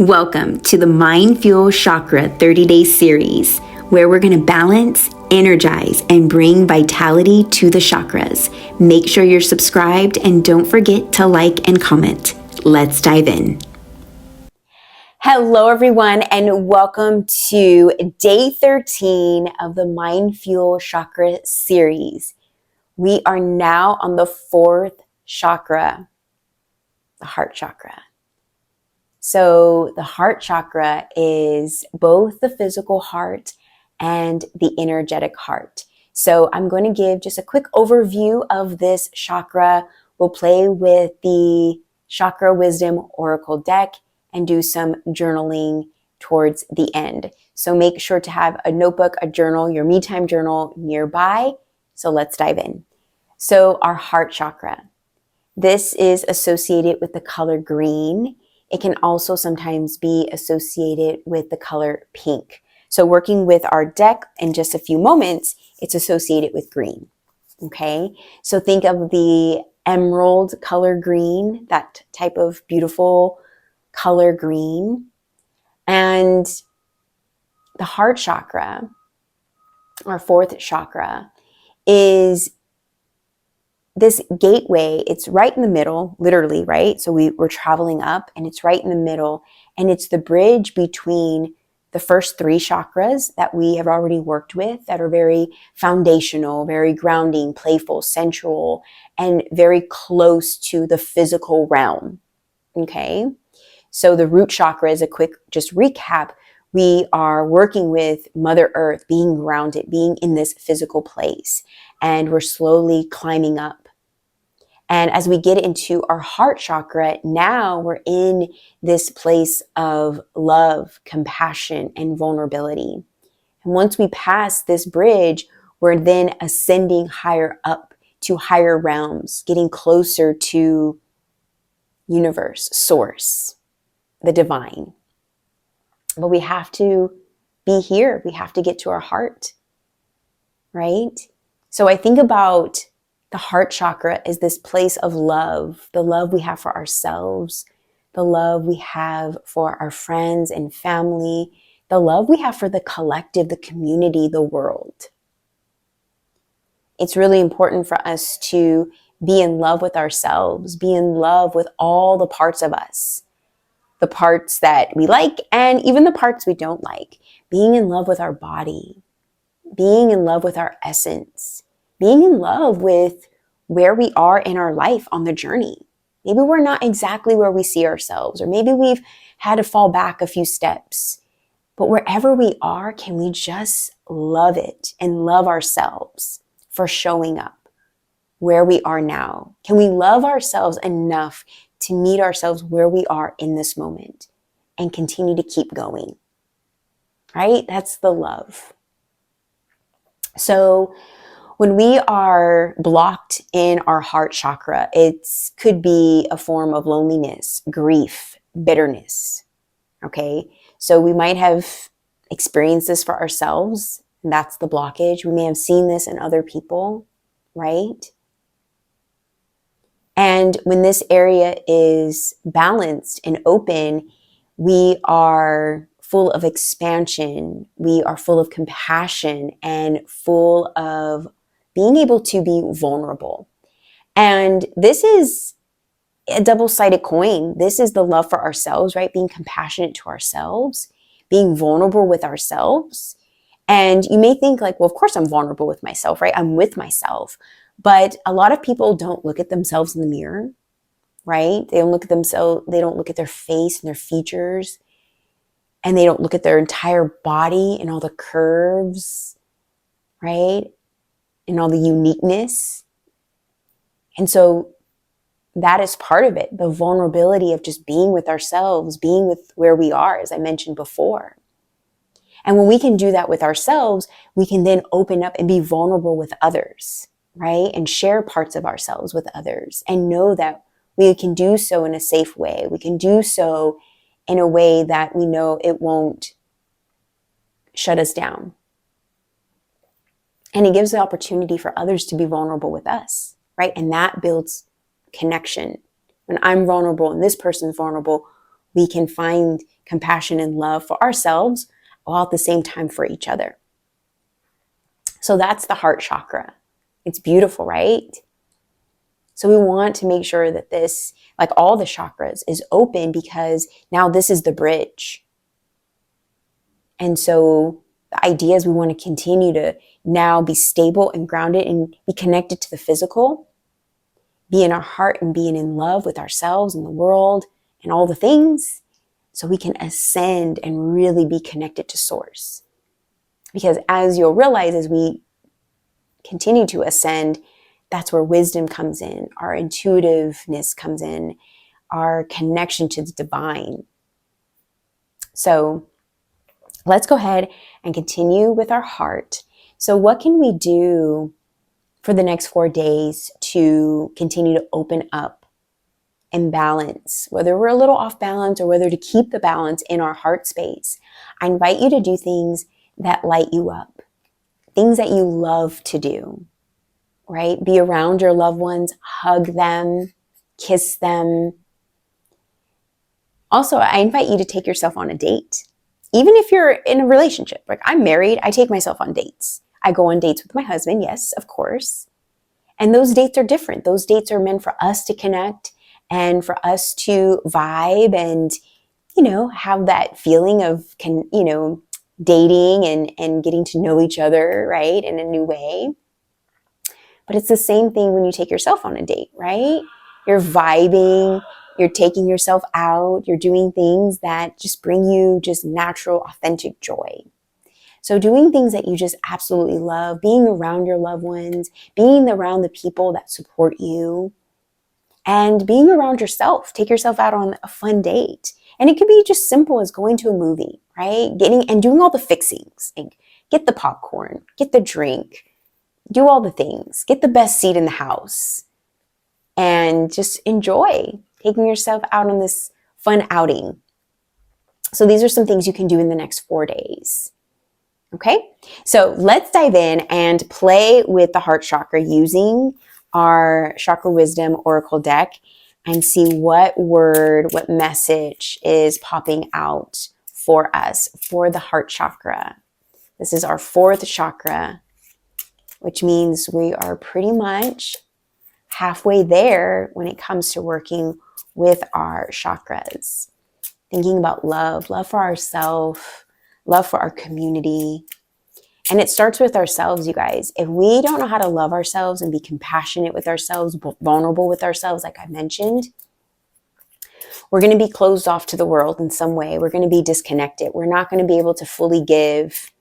Welcome to the Mind Fuel Chakra 30-day series, where we're going to balance, energize, and bring vitality to the chakras. Make sure you're subscribed and don't forget to like and comment. Let's dive in. Hello, everyone, and welcome to day 13 of the Mind Fuel Chakra series. We are now on the fourth chakra, the Heart Chakra. So the heart chakra is both the physical heart and the energetic heart. So I'm going to give just a quick overview of this chakra. We'll play with the Chakra Wisdom Oracle deck and do some journaling towards the end. So make sure to have a notebook, a journal, your me time journal nearby. So let's dive in. So our heart chakra. This is associated with the color green. It can also sometimes be associated with the color pink. So working with our deck in just a few moments, it's associated with green. Okay, so think of the emerald color green, that type of beautiful color green. And the heart chakra, our fourth chakra, is this gateway. It's right in the middle, literally, right? So we're traveling up and it's right in the middle. And it's the bridge between the first three chakras that we have already worked with that are very foundational, very grounding, playful, sensual, and very close to the physical realm. Okay. So the root chakra is a quick just recap. We are working with Mother Earth, being grounded, being in this physical place. And we're slowly climbing up. And as we get into our heart chakra, now we're in this place of love, compassion, and vulnerability. And once we pass this bridge, we're then ascending higher up to higher realms, getting closer to universe, source, the divine. But we have to be here. We have to get to our heart, right? So I think about the heart chakra is this place of love, the love we have for ourselves, the love we have for our friends and family, the love we have for the collective, the community, the world. It's really important for us to be in love with ourselves, be in love with all the parts of us, the parts that we like and even the parts we don't like, being in love with our body, being in love with our essence, being in love with where we are in our life on the journey. Maybe we're not exactly where we see ourselves, or maybe we've had to fall back a few steps. But wherever we are, can we just love it and love ourselves for showing up where we are now? Can we love ourselves enough to meet ourselves where we are in this moment and continue to keep going? Right? That's the love. So when we are blocked in our heart chakra, it could be a form of loneliness, grief, bitterness. Okay. So we might have experienced this for ourselves, and that's the blockage. We may have seen this in other people, right? And when this area is balanced and open, we are full of expansion. We are full of compassion and full of being able to be vulnerable. And this is a double-sided coin. This is the love for ourselves, right? Being compassionate to ourselves, being vulnerable with ourselves. And you may think like, well, of course I'm vulnerable with myself, right? I'm with myself. But a lot of people don't look at themselves in the mirror, right? They don't look at themselves. They don't look at their face and their features. And they don't look at their entire body and all the curves, right? And all the uniqueness. And so that is part of it, the vulnerability of just being with ourselves, being with where we are, as I mentioned before. And when we can do that with ourselves, we can then open up and be vulnerable with others, right? And share parts of ourselves with others and know that we can do so in a safe way. We can do so in a way that we know it won't shut us down. And it gives the opportunity for others to be vulnerable with us, right? And that builds connection. When I'm vulnerable and this person's vulnerable, we can find compassion and love for ourselves while at the same time for each other. So that's the heart chakra. It's beautiful, right? So we want to make sure that this, like all the chakras, is open, because now this is the bridge. And so the idea is we want to continue to now be stable and grounded and be connected to the physical, be in our heart and being in love with ourselves and the world and all the things, so we can ascend and really be connected to source. Because as you'll realize, as we continue to ascend, that's where wisdom comes in, our intuitiveness comes in, our connection to the divine. So let's go ahead and continue with our heart. So what can we do for the next 4 days to continue to open up and balance, whether we're a little off balance or whether to keep the balance in our heart space? I invite you to do things that light you up, things that you love to do, right? Be around your loved ones, hug them, kiss them. Also, I invite you to take yourself on a date. Even if you're in a relationship, like I'm married, I take myself on dates. I go on dates with my husband, yes, of course. And those dates are different. Those dates are meant for us to connect and for us to vibe and, have that feeling of, dating and getting to know each other, right, in a new way. But it's the same thing when you take yourself on a date, right? You're vibing, you're taking yourself out, you're doing things that just bring you just natural, authentic joy. So doing things that you just absolutely love, being around your loved ones, being around the people that support you, and being around yourself. Take yourself out on a fun date. And it could be just simple as going to a movie, right? Doing all the fixings. Like get the popcorn, get the drink, do all the things, get the best seat in the house, and just enjoy taking yourself out on this fun outing. So these are some things you can do in the next 4 days. Okay, so let's dive in and play with the heart chakra using our Chakra Wisdom Oracle deck and see what word, what message is popping out for us for the heart chakra. This is our 4th chakra, which means we are pretty much halfway there when it comes to working with our chakras. Thinking about love for ourselves, love for our community. And it starts with ourselves, you guys. If we don't know how to love ourselves and be compassionate with ourselves, vulnerable with ourselves, like I mentioned, we're going to be closed off to the world in some way. We're going to be disconnected. We're not going to be able to fully give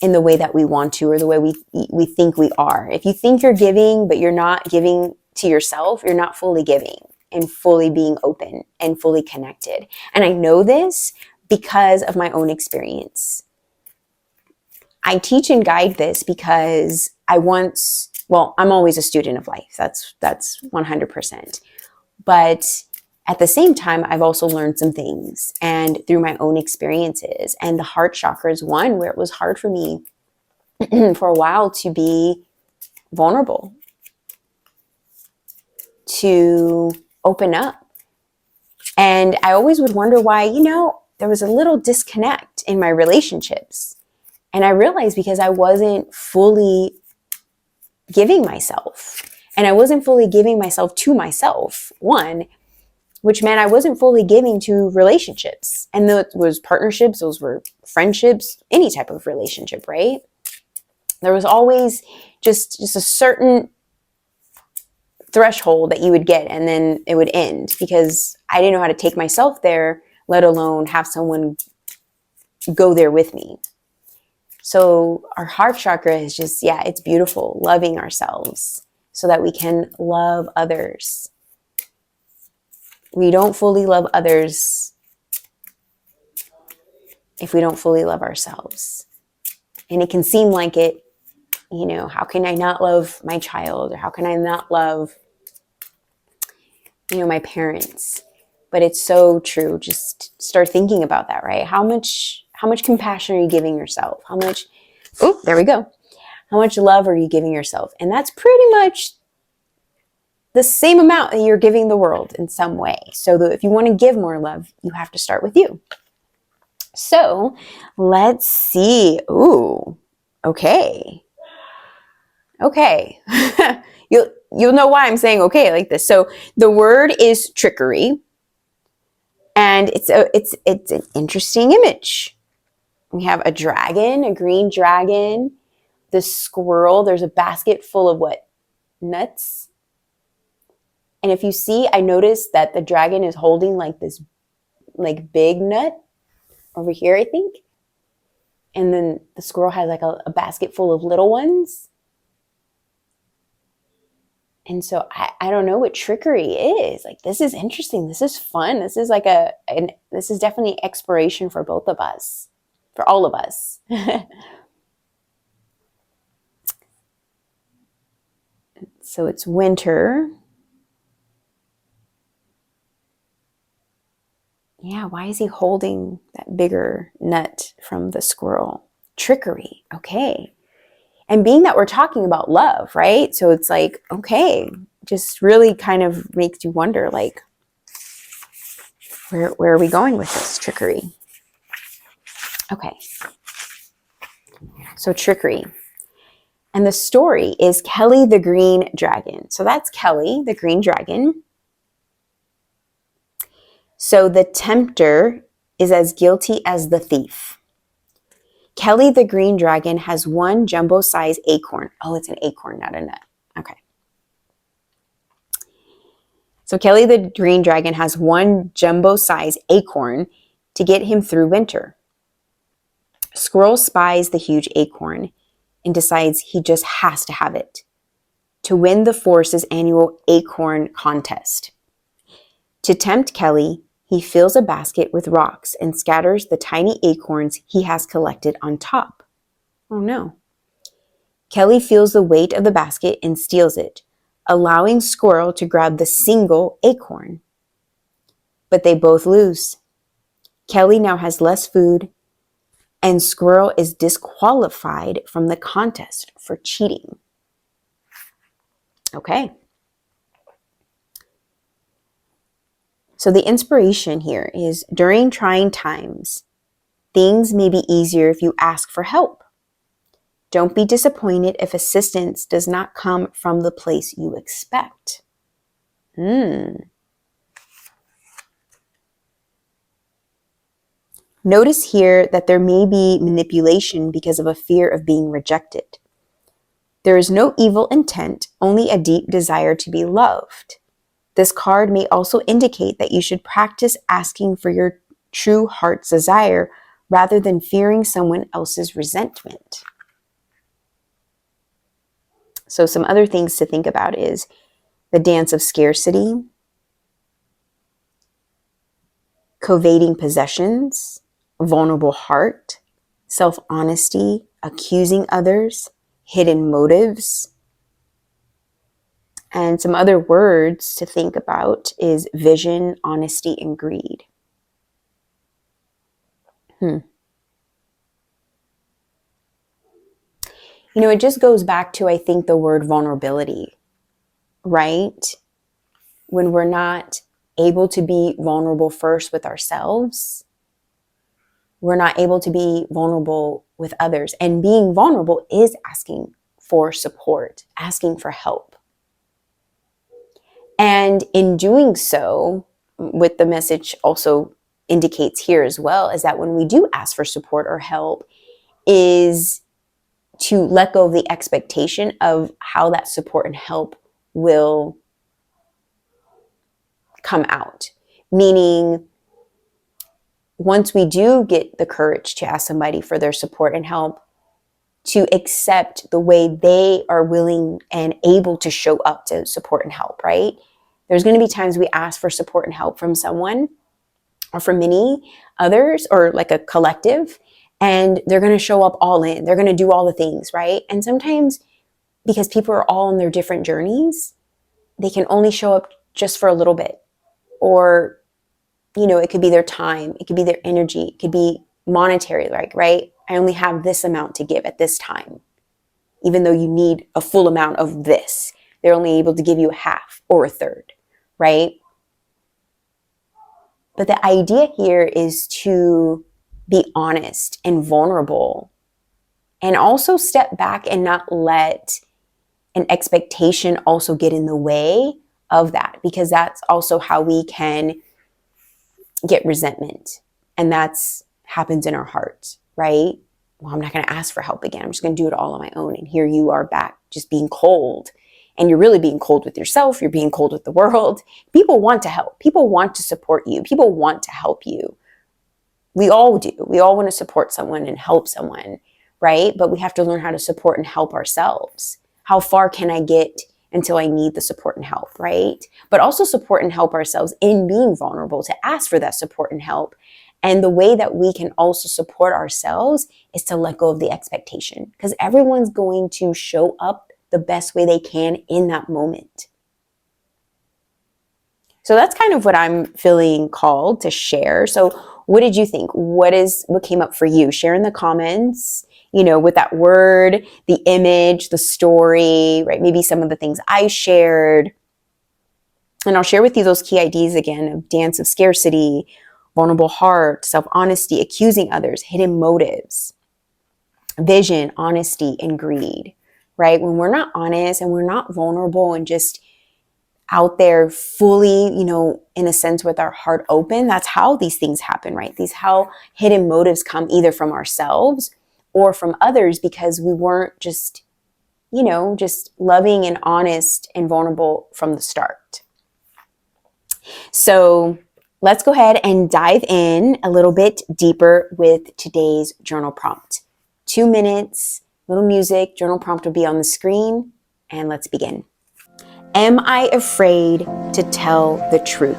in the way that we want to, or the way we think we are. If you think you're giving, but you're not giving to yourself, you're not fully giving and fully being open and fully connected. And I know this because of my own experience. I teach and guide this because I'm always a student of life. That's 100%. But at the same time, I've also learned some things and through my own experiences. And the heart chakra is one where it was hard for me for a while to be vulnerable, to open up. And I always would wonder why, there was a little disconnect in my relationships. And I realized because I wasn't fully giving myself. And I wasn't fully giving myself to myself, one, which meant I wasn't fully giving to relationships. And those was partnerships, those were friendships, any type of relationship, right? There was always just a certain threshold that you would get, and then it would end because I didn't know how to take myself there, let alone have someone go there with me. So our heart chakra is just, it's beautiful, loving ourselves so that we can love others. We don't fully love others if we don't fully love ourselves. And it can seem like it, how can I not love my child? Or how can I not love, my parents? But it's so true. Just start thinking about that, right? How much compassion are you giving yourself? How much love are you giving yourself? And that's pretty much the same amount that you're giving the world in some way. So that if you want to give more love, you have to start with you. So let's see. Ooh, okay. Okay. You'll know why I'm saying okay like this. So the word is trickery, and it's an interesting image. We have a dragon, a green dragon, the squirrel. There's a basket full of what? Nuts. And if you see, I noticed that the dragon is holding like this like big nut over here, I think. And then the squirrel has like a basket full of little ones. And so I don't know what trickery is. Like, this is interesting. This is fun. This is like this is definitely exploration for both of us, for all of us. So it's winter. Yeah, why is he holding that bigger nut from the squirrel? Trickery. Okay. And being that we're talking about love, right? So it's like, okay, just really kind of makes you wonder, like, where are we going with this trickery? Okay. So trickery. And the story is Kelly the Green Dragon. So that's Kelly the Green Dragon. So the tempter is as guilty as the thief. Kelly the Green Dragon has one jumbo-sized acorn. Oh, it's an acorn, not a nut. Okay. So Kelly the Green Dragon has one jumbo-sized acorn to get him through winter. Squirrel spies the huge acorn and decides he just has to have it to win the forest's annual acorn contest. To tempt Kelly, he fills a basket with rocks and scatters the tiny acorns he has collected on top. Oh no. Kelly feels the weight of the basket and steals it, allowing Squirrel to grab the single acorn. But they both lose. Kelly now has less food, and Squirrel is disqualified from the contest for cheating. Okay. So the inspiration here is during trying times, things may be easier if you ask for help. Don't be disappointed if assistance does not come from the place you expect. Notice here that there may be manipulation because of a fear of being rejected. There is no evil intent, only a deep desire to be loved. This card may also indicate that you should practice asking for your true heart's desire rather than fearing someone else's resentment. So some other things to think about is the dance of scarcity, coveting possessions, vulnerable heart, self-honesty, accusing others, hidden motives. And some other words to think about is vision, honesty, and greed. You know, it just goes back to, I think, the word vulnerability, right? When we're not able to be vulnerable first with ourselves, we're not able to be vulnerable with others. And being vulnerable is asking for support, asking for help. And in doing so, what the message also indicates here as well, is that when we do ask for support or help, is to let go of the expectation of how that support and help will come out. Meaning, once we do get the courage to ask somebody for their support and help, to accept the way they are willing and able to show up to support and help, right? There's going to be times we ask for support and help from someone or from many others or like a collective, and they're going to show up all in. They're going to do all the things, right? And sometimes because people are all on their different journeys, they can only show up just for a little bit. Or, you know, it could be their time, it could be their energy, it could be monetary, like, right? I only have this amount to give at this time, even though you need a full amount of this. they're only able to give you a half or a third, right? But the idea here is to be honest and vulnerable, and also step back and not let an expectation also get in the way of that, because that's also how we can get resentment. And that's happens in our hearts, right? Well, I'm not going to ask for help again. I'm just going to do it all on my own. And here you are back just being cold. And you're really being cold with yourself. You're being cold with the world. People want to help. People want to support you. People want to help you. We all do. We all want to support someone and help someone, right? But we have to learn how to support and help ourselves. How far can I get until I need the support and help, right? But also support and help ourselves in being vulnerable to ask for that support and help. And the way that we can also support ourselves is to let go of the expectation, because everyone's going to show up the best way they can in that moment. So that's kind of what I'm feeling called to share. So what did you think? What came up for you? Share in the comments, with that word, the image, the story, right? Maybe some of the things I shared. And I'll share with you those key ideas again of dance of scarcity, vulnerable heart, self-honesty, accusing others, hidden motives, vision, honesty, and greed, right? When we're not honest and we're not vulnerable and just out there fully, in a sense with our heart open, that's how these things happen, right? How hidden motives come either from ourselves or from others, because we weren't just loving and honest and vulnerable from the start. So let's go ahead and dive in a little bit deeper with today's journal prompt. 2 minutes, little music, journal prompt will be on the screen, and let's begin. Am I afraid to tell the truth?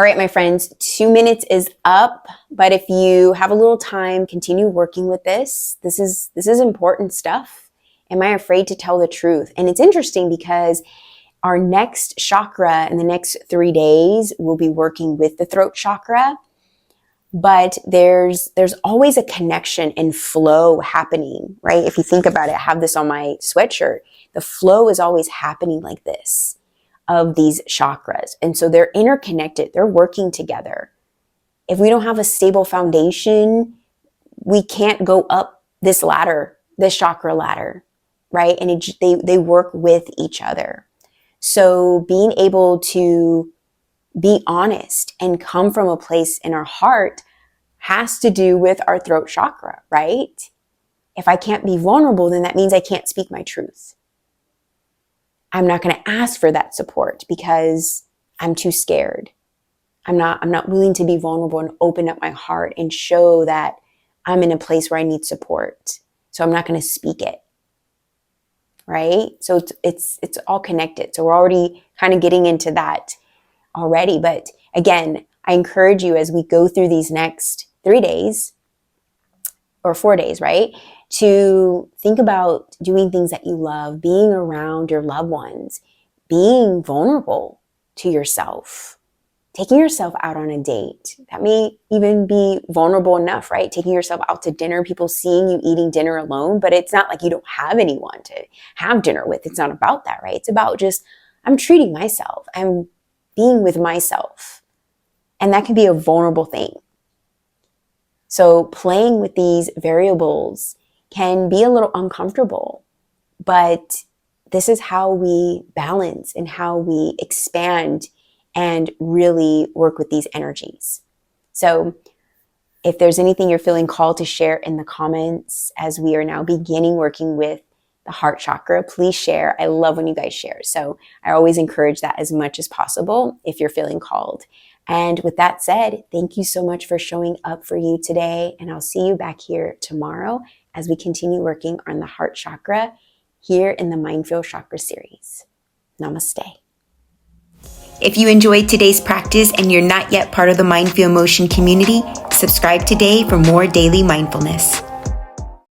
All right, my friends, 2 minutes is up, but if you have a little time, continue working with this. This is important stuff. Am I afraid to tell the truth? And it's interesting because our next chakra in the next 3 days, we'll be working with the throat chakra, but there's always a connection and flow happening, right? If you think about it, I have this on my sweatshirt. The flow is always happening like this of these chakras. And so they're interconnected. They're working together. If we don't have a stable foundation, we can't go up this ladder, this chakra ladder, right? And they work with each other. So being able to be honest and come from a place in our heart has to do with our throat chakra, right? If I can't be vulnerable, then that means I can't speak my truth. I'm not going to ask for that support because I'm too scared. I'm not willing to be vulnerable and open up my heart and show that I'm in a place where I need support. So I'm not going to speak it. Right? So it's all connected. So we're already kind of getting into that already. But again, I encourage you as we go through these next 3 days or 4 days, right? To think about doing things that you love, being around your loved ones, being vulnerable to yourself, taking yourself out on a date. That may even be vulnerable enough, right? Taking yourself out to dinner, people seeing you eating dinner alone, but it's not like you don't have anyone to have dinner with. It's not about that, right? It's about just, I'm treating myself. I'm being with myself. And that can be a vulnerable thing. So playing with these variables can be a little uncomfortable, but this is how we balance and how we expand and really work with these energies. So if there's anything you're feeling called to share in the comments as we are now beginning working with the heart chakra, please share. I love when you guys share. So I always encourage that as much as possible if you're feeling called. And with that said, thank you so much for showing up for you today. And I'll see you back here tomorrow as we continue working on the heart chakra here in the Mindful Chakra series. Namaste. If you enjoyed today's practice and you're not yet part of the Mindful Motion community, subscribe today for more daily mindfulness.